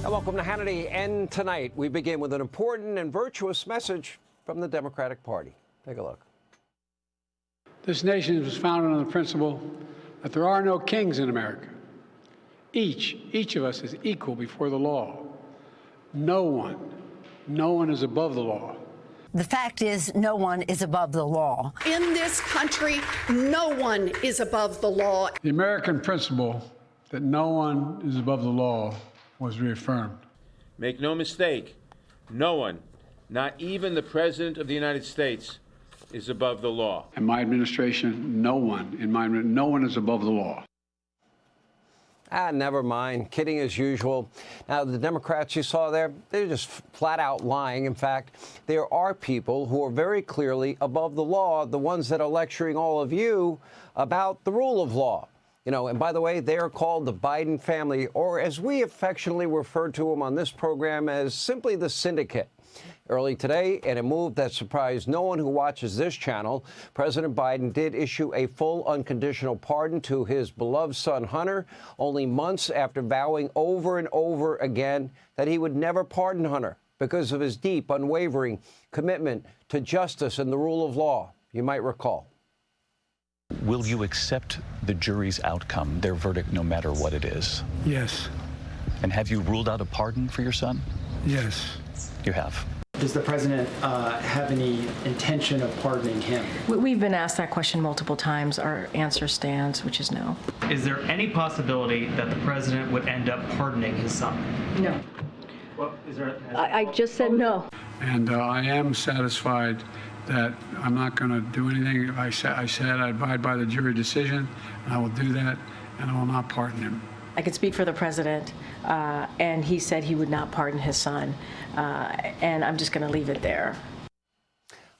And welcome to Hannity. And tonight, we begin with an important and virtuous message from the Democratic Party. Take a look. This nation was founded on the principle that there are no kings in America. Each of us is equal before the law. No one is above the law. The fact is, no one is above the law. In this country, no one is above the law. The American principle that no one is above the law was reaffirmed. Make no mistake, no one, not even the President of the United States, is above the law. In my administration, no one is above the law. Never mind. Kidding as usual. Now, the Democrats you saw there, they're just flat out lying. In fact, there are people who are very clearly above the law, the ones that are lecturing all of you about the rule of law. You know, and by the way, they are called the Biden family, or as we affectionately refer to them on this program as simply the syndicate. Early today, in a move that surprised no one who watches this channel, President Biden did issue a full unconditional pardon to his beloved son, Hunter, only months after vowing over and over again that he would never pardon Hunter because of his deep, unwavering commitment to justice and the rule of law, you might recall. Will you accept the jury's outcome, their verdict, no matter what it is? Yes. And have you ruled out a pardon for your son? Yes. You have. Does the president have any intention of pardoning him? We've been asked that question multiple times. Our answer stands, which is no. Is there any possibility that the president would end up pardoning his son? No. Well, I just said no. And I am satisfied that I'm not going to do anything. I said I abide by the jury decision, and I will do that, and I will not pardon him. I could speak for the president, and he said he would not pardon his son, and I'm just going to leave it there.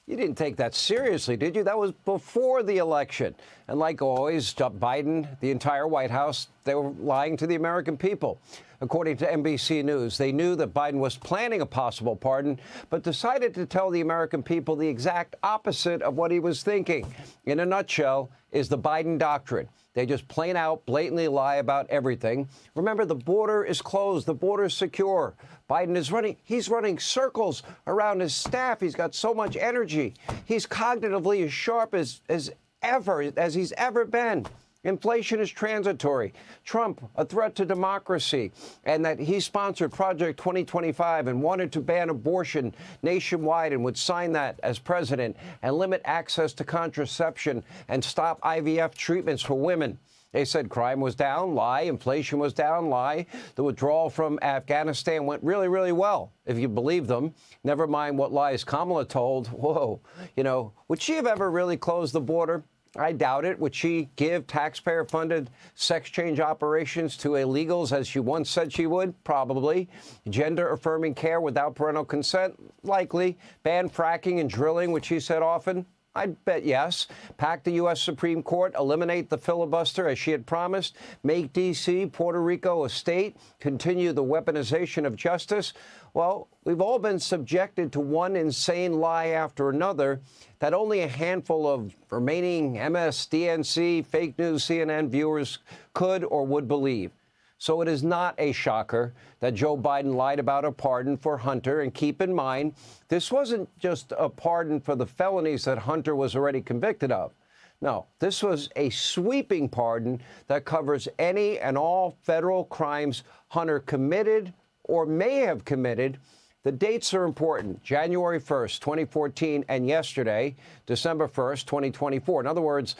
You didn't take that seriously, did you? That was before the election. And like always, Biden, the entire White House, they were lying to the American people. According to NBC News, they knew that Biden was planning a possible pardon, but decided to tell the American people the exact opposite of what he was thinking. In a nutshell, is the Biden doctrine. They just plain out, blatantly lie about everything. Remember, the border is closed. The border is secure. Biden is he's running circles around his staff. He's got so much energy. He's cognitively as sharp as he's ever been. Inflation is transitory. Trump, a threat to democracy, and that he sponsored Project 2025 and wanted to ban abortion nationwide and would sign that as president and limit access to contraception and stop IVF treatments for women. They said crime was down, lie. Inflation was down, lie. The withdrawal from Afghanistan went really, really well, if you believe them. Never mind what lies Kamala told. Whoa, would she have ever really closed the border? I doubt it. Would she give taxpayer-funded sex change operations to illegals, as she once said she would? Probably. Gender-affirming care without parental consent? Likely. Ban fracking and drilling, which she said often? I'd bet yes. Pack the U.S. Supreme Court, eliminate the filibuster, as she had promised, make D.C., Puerto Rico a state, continue the weaponization of justice. Well, we've all been subjected to one insane lie after another that only a handful of remaining MSDNC, fake news, CNN viewers could or would believe. So it is not a shocker that Joe Biden lied about a pardon for Hunter. And keep in mind, this wasn't just a pardon for the felonies that Hunter was already convicted of. No, this was a sweeping pardon that covers any and all federal crimes Hunter committed or may have committed. The dates are important. January 1st, 2014, and yesterday, December 1st, 2024. In other words,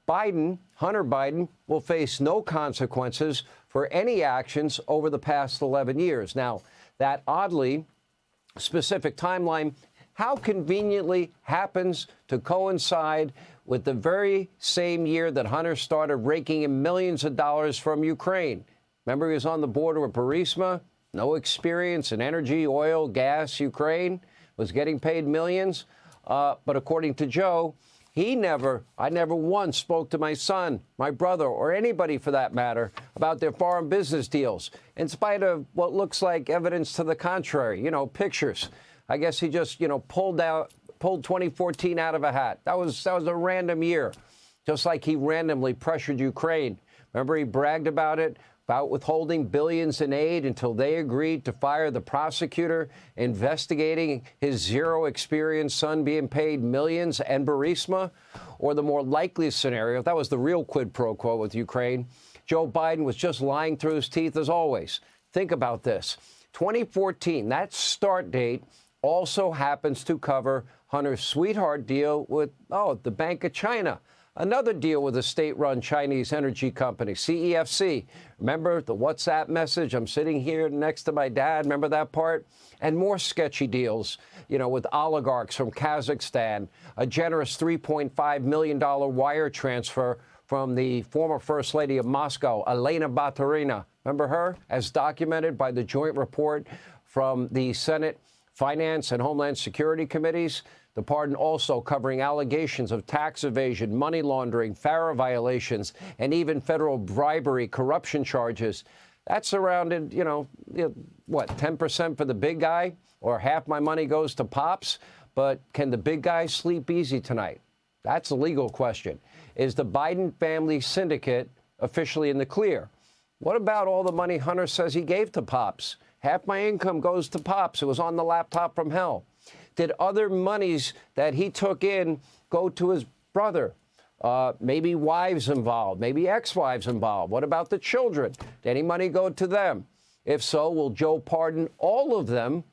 Hunter Biden, will face no consequences for any actions over the past 11 years. Now, that oddly specific timeline, how conveniently happens to coincide with the very same year that Hunter started raking in millions of dollars from Ukraine. Remember, he was on the border with Burisma, no experience in energy, oil, gas, Ukraine, was getting paid millions. But according to Joe, I never once spoke to my son, my brother, or anybody for that matter, about their foreign business deals, in spite of what looks like evidence to the contrary, pictures. I guess he just, pulled 2014 out of a hat. That was a random year, just like he randomly pressured Ukraine. Remember, he bragged about it, about withholding billions in aid until they agreed to fire the prosecutor investigating his zero-experience son being paid millions and Burisma? Or the more likely scenario, that was the real quid pro quo with Ukraine, Joe Biden was just lying through his teeth as always. Think about this. 2014, that start date also happens to cover Hunter's sweetheart deal with, the Bank of China. Another deal with a state-run Chinese energy company, CEFC. Remember the WhatsApp message? I'm sitting here next to my dad. Remember that part? And more sketchy deals, with oligarchs from Kazakhstan, a generous $3.5 million wire transfer from the former First Lady of Moscow, Elena Baturina. Remember her? As documented by the joint report from the Senate Finance and Homeland Security Committees. The pardon also covering allegations of tax evasion, money laundering, FARA violations, and even federal bribery corruption charges. That surrounded, 10% for the big guy, or half my money goes to Pops. But can the big guy sleep easy tonight? That's a legal question. Is the Biden family syndicate officially in the clear? What about all the money Hunter says he gave to Pops? Half my income goes to Pops. It was on the laptop from hell. Did other monies that he took in go to his brother? Maybe wives involved, maybe ex-wives involved. What about the children? Did any money go to them? If so, will Joe pardon all of them?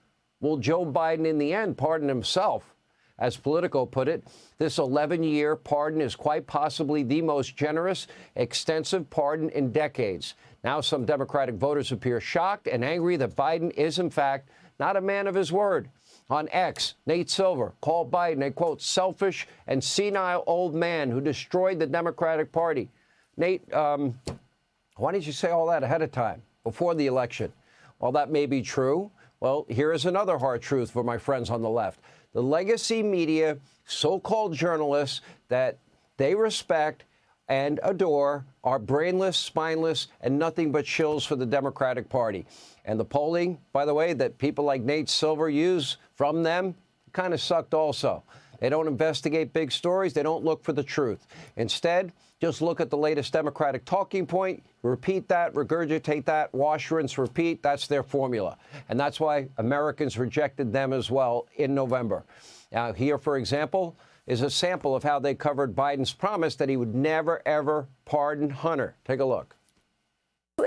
Will Joe Biden in the end pardon himself? As Politico put it, this 11-year pardon is quite possibly the most generous, extensive pardon in decades. Now some Democratic voters appear shocked and angry that Biden is, in fact, not a man of his word. On X, Nate Silver called Biden a, quote, selfish and senile old man who destroyed the Democratic Party. Nate, why didn't you say all that ahead of time, before the election? While that may be true, well, here is another hard truth for my friends on the left. The legacy media, so-called journalists that they respect and adore are brainless, spineless, and nothing but shills for the Democratic Party. And the polling, by the way, that people like Nate Silver use from them kind of sucked also. They don't investigate big stories. They don't look for the truth. Instead, just look at the latest Democratic talking point, repeat that, regurgitate that, wash, rinse, repeat. That's their formula. And that's why Americans rejected them as well in November. Now, here, for example, is a sample of how they covered Biden's promise that he would never, ever pardon Hunter. Take a look.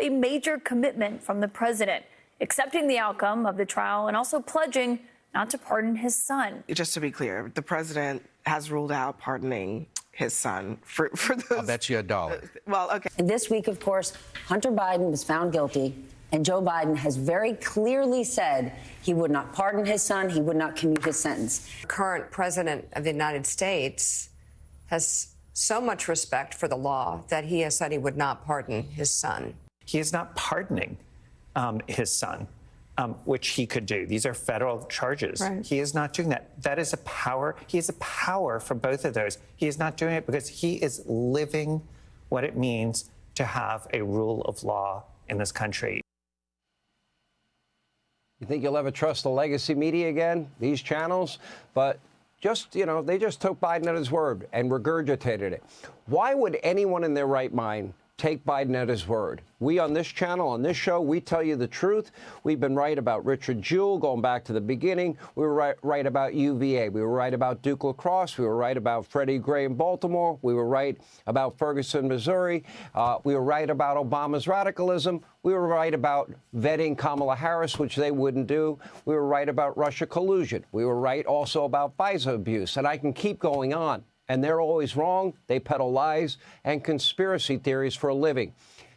A major commitment from the president, accepting the outcome of the trial and also pledging not to pardon his son. Just to be clear, the president has ruled out pardoning his son for those. I'll bet you $1. Well, okay. And this week, of course, Hunter Biden was found guilty, and Joe Biden has very clearly said he would not pardon his son, he would not commute his sentence. Current president of the United States has so much respect for the law that he has said he would not pardon his son. He is not pardoning his son, which he could do. These are federal charges. Right. He is not doing that. That is a power. He has a power for both of those. He is not doing it because he is living what it means to have a rule of law in this country. You think you'll ever trust the legacy media again, these channels? But just, they just took Biden at his word and regurgitated it. Why would anyone in their right mind take Biden at his word? We on this channel, on this show, we tell you the truth. We've been right about Richard Jewell going back to the beginning. We were right about UVA. We were right about Duke Lacrosse. We were right about Freddie Gray in Baltimore. We were right about Ferguson, Missouri. We were right about Obama's radicalism. We were right about vetting Kamala Harris, which they wouldn't do. We were right about Russia collusion. We were right also about FISA abuse. And I can keep going on. And they're always wrong. They peddle lies and conspiracy theories for a living.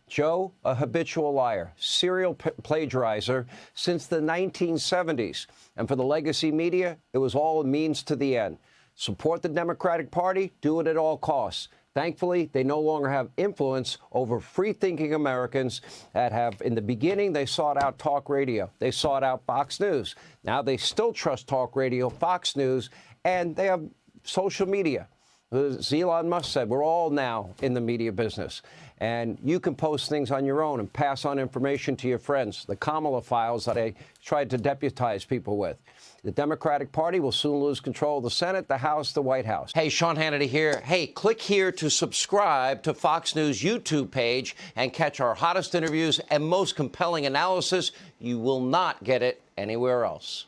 Joe, a habitual liar, serial plagiarizer since the 1970s. And for the legacy media, it was all a means to the end. Support the Democratic Party, do it at all costs. Thankfully, they no longer have influence over free-thinking Americans that have, in the beginning, they sought out talk radio. They sought out Fox News. Now they still trust talk radio, Fox News, and they have social media. As Elon Musk said, we're all now in the media business. And you can post things on your own and pass on information to your friends. The Kamala files that I tried to deputize people with. The Democratic Party will soon lose control of the Senate, the House, the White House. Hey, Sean Hannity here. Hey, click here to subscribe to Fox News YouTube page and catch our hottest interviews and most compelling analysis. You will not get it anywhere else.